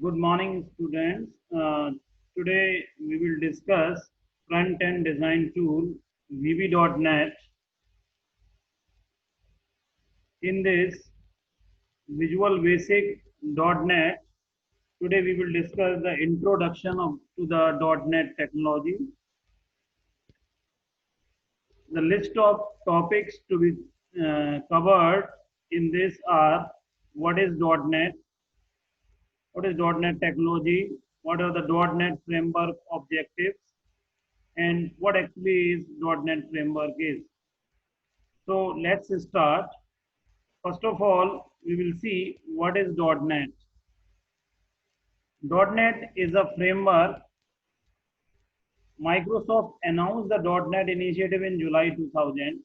Good morning, students. Today we will discuss front-end design tool VB.NET. In this Visual Basic .NET, today we will discuss the introduction to the .NET technology. The list of topics to be covered in this are: what is .NET, what is .NET technology, what are the .NET framework objectives, and what actually is .NET framework is. So let's start. First of all, we will see what is .NET. .NET is a framework. Microsoft announced the .NET initiative in July 2000.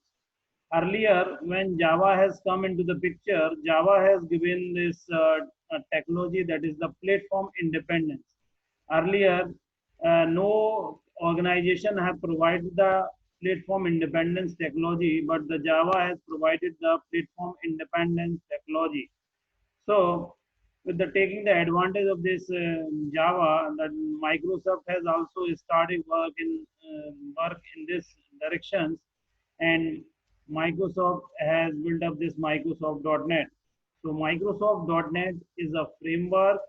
Earlier, when Java has come into the picture, Java has given this technology, that is the platform independence. Earlier, no organization have provided the platform independence technology, but the Java has provided the platform independence technology. So, with the taking the advantage of this Java, that Microsoft has also started work in this directions, and Microsoft has built up this Microsoft.NET. So Microsoft.NET is a framework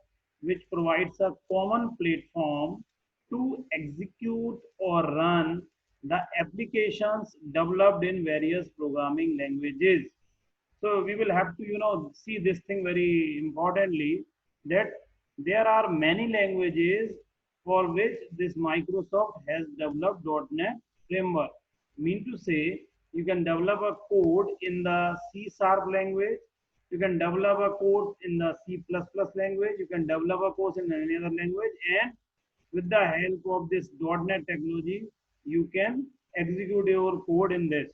which provides a common platform to execute or run the applications developed in various programming languages. So we will have to, see this thing very importantly, that there are many languages for which this Microsoft has developed .NET framework. Mean to say, you can develop a code in the C# language, you can develop a code in the C++ language, you can develop a code in any other language, and with the help of this .NET technology, you can execute your code in this.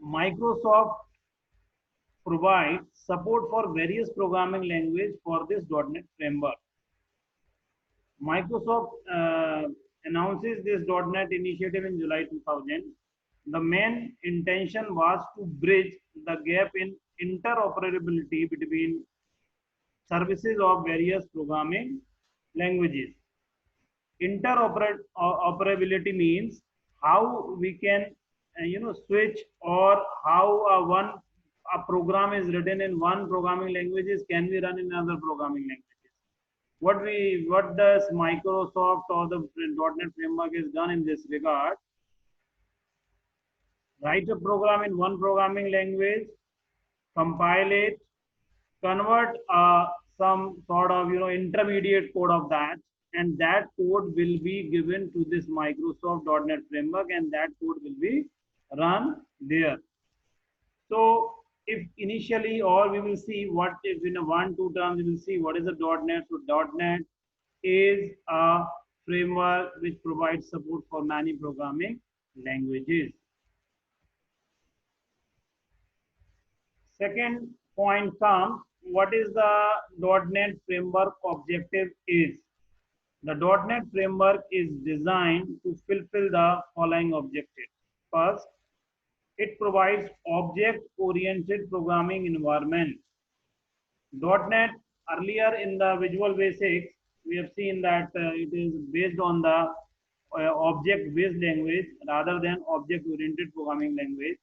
Microsoft provides support for various programming language for this .NET framework. Microsoft announces this .NET initiative in July 2000. The main intention was to bridge the gap in interoperability between services of various programming languages. Interoperability means how we can switch, or how a program is written in one programming languages can be run in another programming languages. What does Microsoft or the .NET framework is done in this regard? Write a program in one programming language, compile it, convert some sort of intermediate code of that, and that code will be given to this Microsoft.NET framework, and that code will be run there. So if initially, or we will see what if in a 1-2 terms, we will see what is the .NET. So .NET is a framework which provides support for many programming languages. Second point comes, what is the .NET framework objective is. The .NET framework is designed to fulfill the following objectives. First, it provides object-oriented programming environment. .NET, earlier in the Visual Basics, we have seen that it is based on the object-based language rather than object-oriented programming language.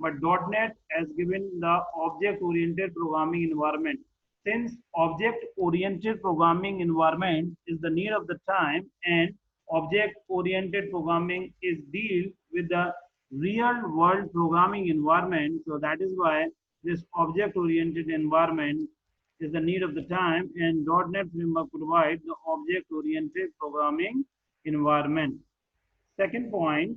But .NET has given the object-oriented programming environment. Since object-oriented programming environment is the need of the time, and object-oriented programming is deal with the real-world programming environment, so that is why this object-oriented environment is the need of the time, and .NET framework provides the object-oriented programming environment. Second point,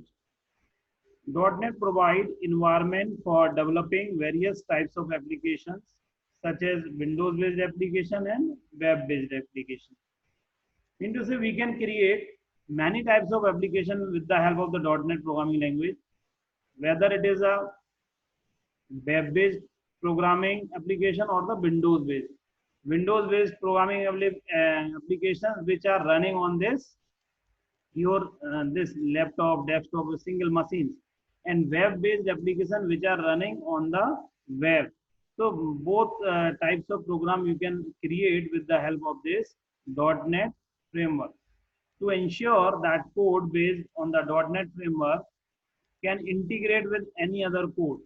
.NET provides environment for developing various types of applications, such as Windows-based application and web-based application. Mean to say, we can create many types of application with the help of the .NET programming language, whether it is a web-based programming application or the Windows-based. Windows-based programming applications which are running on this this laptop, desktop, or single machines, and web-based applications which are running on the web. So both types of program you can create with the help of this .NET framework. To ensure that code based on the .NET framework can integrate with any other code.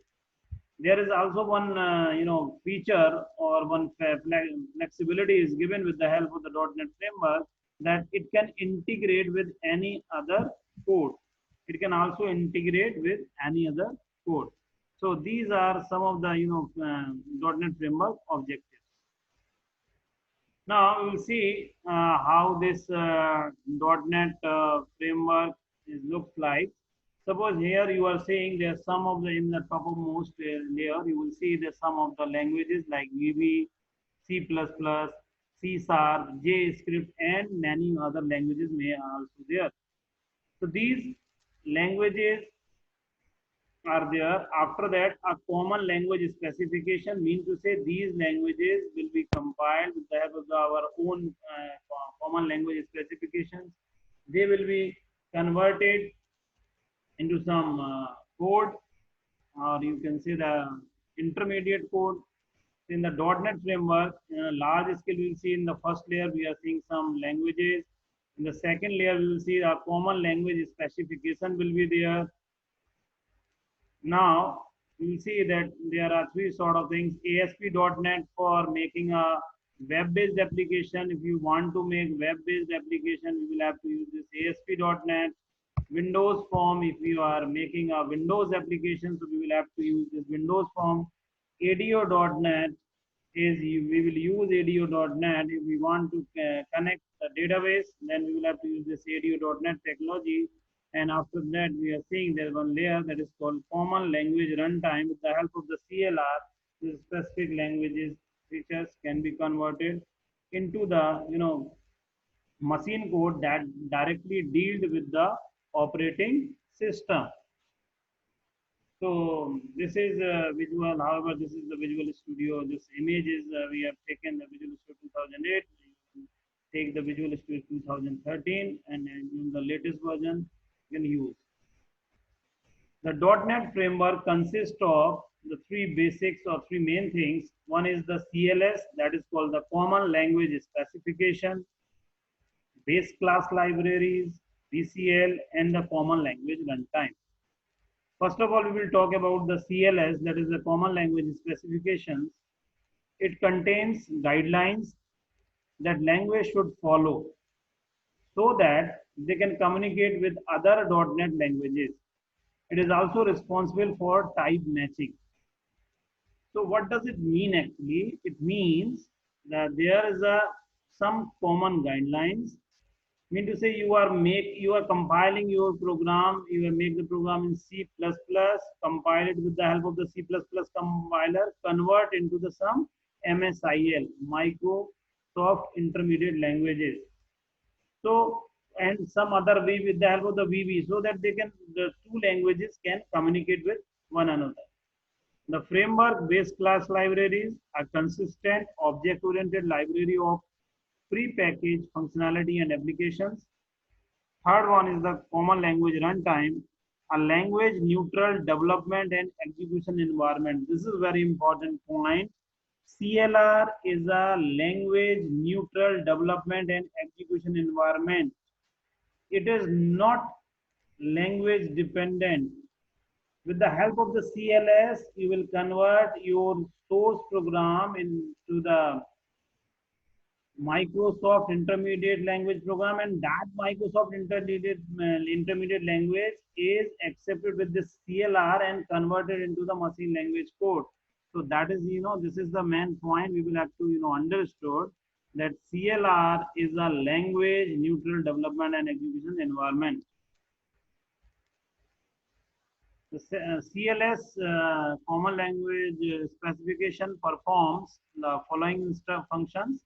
There is also one feature or one flexibility is given with the help of the .NET framework, that it can integrate with any other code. It can also integrate with any other code. So these are some of the .NET framework objectives. Now we will see how this .NET framework looks like. Suppose here you are saying there's some of the, in the topmost layer, you will see the some of the languages like VB, C++, C Sharp, JavaScript, and many other languages may also there. So these languages are there. After that, a common language specification means to say these languages will be compiled with the help of our own common language specifications. They will be converted into some code, or you can say the intermediate code. In the .NET framework, large scale we will see in the first layer we are seeing some languages. In the second layer we will see a common language specification will be there. Now you will see that there are three sort of things. ASP.NET for making a web-based application. If you want to make web-based application, you will have to use this ASP.NET. Windows Form, if you are making a Windows application, so we will have to use this Windows Form. ADO.NET is we will use ADO.NET if we want to connect the database, then we will have to use this ADO.NET technology. And after that, we are seeing there is one layer that is called Common Language Runtime. With the help of the CLR, the specific languages features can be converted into the machine code that directly deals with the operating system. So this is visual. However, this is the Visual Studio. This image is we have taken the Visual Studio 2008. Take the Visual Studio 2013, and in the latest version you can use. The .NET framework consists of the three basics or three main things. One is the CLS, that is called the Common Language Specification, base class libraries, BCL, and the Common Language Runtime. First of all, we will talk about the CLS, that is the Common Language Specifications. It contains guidelines that language should follow so that they can communicate with other .NET languages. It is also responsible for type matching. So what does it mean actually? It means that there is some common guidelines. Mean to say you are compiling your program, you will make the program in C++, compile it with the help of the C++ compiler, convert into the some MSIL, Microsoft Intermediate Languages. So, and some other way with the help of the VB, so that the two languages can communicate with one another. The framework-based class libraries are consistent object-oriented library of pre-packaged functionality and applications. Third one is the Common Language Runtime, a language neutral development and execution environment. This is very important point. CLR is a language neutral development and execution environment. It is not language dependent. With the help of the CLS, you will convert your source program into the Microsoft Intermediate Language program, and that Microsoft Intermediate Language is accepted with this CLR and converted into the machine language code. So that is, this is the main point we will have to, understood that CLR is a language neutral development and execution environment. The CLS Common Language Specification performs the following functions.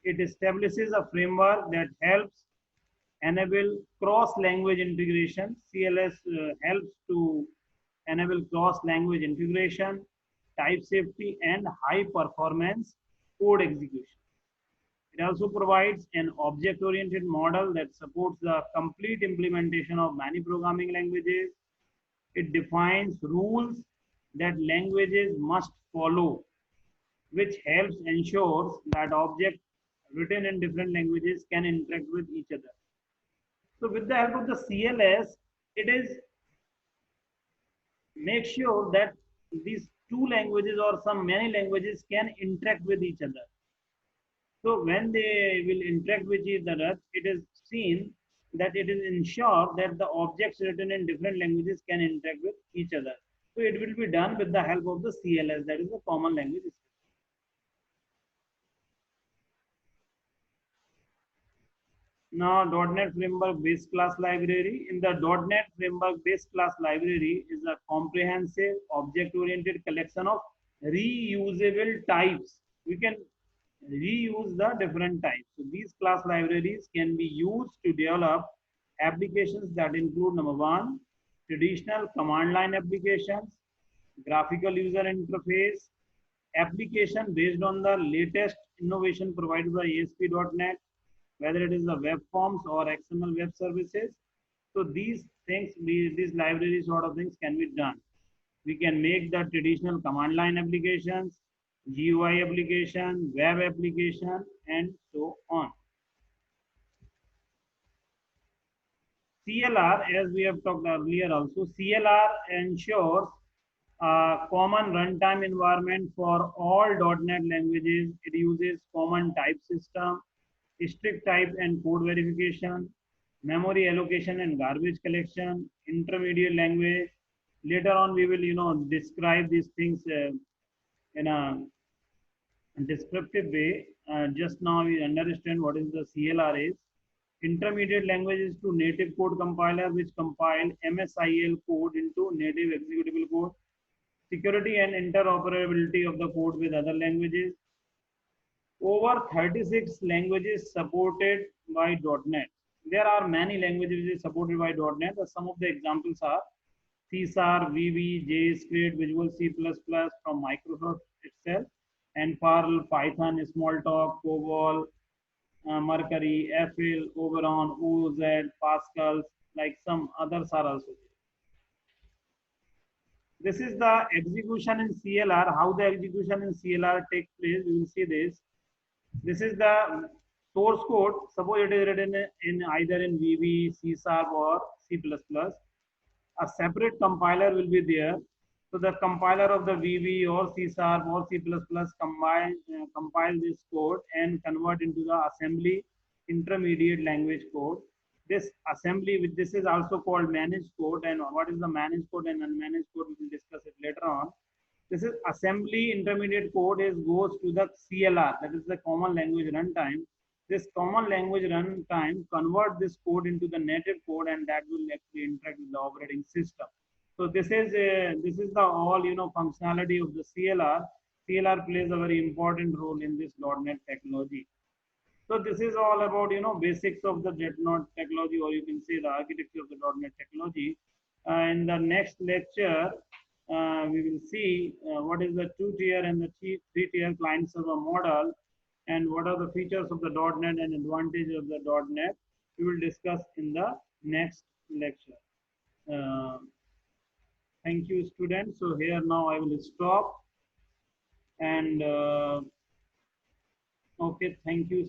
It establishes a framework that helps enable cross-language integration. CLS helps to enable cross-language integration, type safety, and high-performance code execution. It also provides an object-oriented model that supports the complete implementation of many programming languages. It defines rules that languages must follow which helps ensures that objects written in different languages can interact with each other. So with the help of the CLS, it is make sure that these two languages or some many languages can interact with each other. So when they will interact with each other, it is seen that it is ensured that the objects written in different languages can interact with each other. So it will be done with the help of the CLS, that is the common language. Now, .NET Framework Base Class Library. In the .NET Framework Base Class Library is a comprehensive object-oriented collection of reusable types. We can reuse the different types. So these class libraries can be used to develop applications that include number one, traditional command line applications, graphical user interface, application based on the latest innovation provided by ASP.NET, whether it is the web forms or XML web services. So these things, these library sort of things can be done. We can make the traditional command line applications, GUI application, web application, and so on. CLR, as we have talked earlier also, CLR ensures a common runtime environment for all .NET languages. It uses common type system, strict type and code verification, memory allocation and garbage collection, intermediate language. Later on, we will, describe these things in a descriptive way. Just now, we understand what is the CLR is. Intermediate languages to native code compiler, which compile MSIL code into native executable code. Security and interoperability of the code with other languages. Over 36 languages supported by .NET. There are many languages supported by .NET. Some of the examples are C#, VB, JScript, Visual C++ from Microsoft itself, and Perl, Python, Smalltalk, COBOL, Mercury, FL, Oberon, OZ, Pascal, like some others are also there. This is the execution in CLR, how the execution in CLR takes place. You will see this. This is the source code. Suppose it is written in either in VB, C# or C++. A separate compiler will be there. So the compiler of the VB or C# or C++ compile this code and convert into the assembly intermediate language code. This assembly, this is also called managed code. And what is the managed code and unmanaged code? We will discuss it later on. This is assembly intermediate code goes to the CLR, that is the common language runtime. This common language runtime convert this code into the native code, and that will actually interact with the operating system. So this is the all functionality of the CLR. CLR plays a very important role in this .NET technology. So this is all about basics of the .NET technology, or you can say the architecture of the .NET technology. In the next lecture, we will see what is the two-tier and the three-tier client server model, and what are the features of the .NET and advantage of the .NET. We will discuss in the next lecture. Thank you, students. So here now I will stop, and okay, thank you.